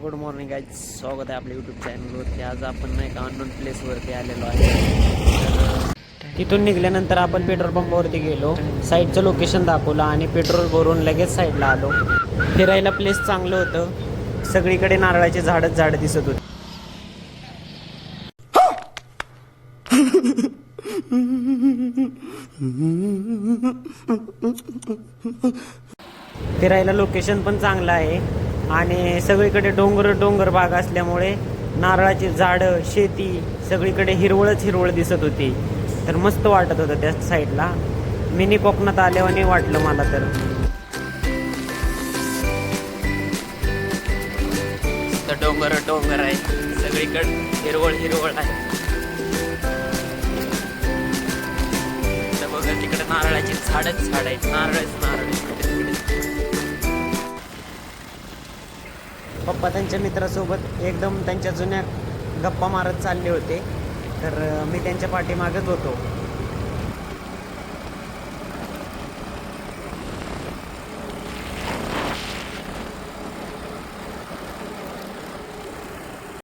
Good morning guys, स्वागत आहे आपल्या यूट्यूब चॅनलवरती. आज आपण नाही का अननोन प्लेसवरती आलेलो आहे. तिथून निघाल्यानंतर आपण पेट्रोल पंपावरती गेलो, साईडचं लोकेशन दाखवलं आणि पेट्रोल भरून लगेच साईडला आलो. फिरायला प्लेस चांगलं होतं, सगळीकडे नारळाची झाडं दिसत होती. फिरायला लोकेशन पण चांगलं आहे आणि सगळीकडे डोंगर भाग असल्यामुळे नारळाची झाडं, शेती सगळीकडे हिरवळ दिसत होती. तर मस्त वाटत होतं त्या साईडला. मिनी कोकणात आल्यावानी वाटलं मला तर. डोंगर आहे, सगळीकडे हिरवळ आहे. तर बघा तिकडे नारळाची झाडच आहेत, नारळ. पप्पा त्यांच्या मित्रासोबत एकदम त्यांच्या जुन्या गप्पा मारत चालले होते, तर मी त्यांच्या पाठीमागच होतो.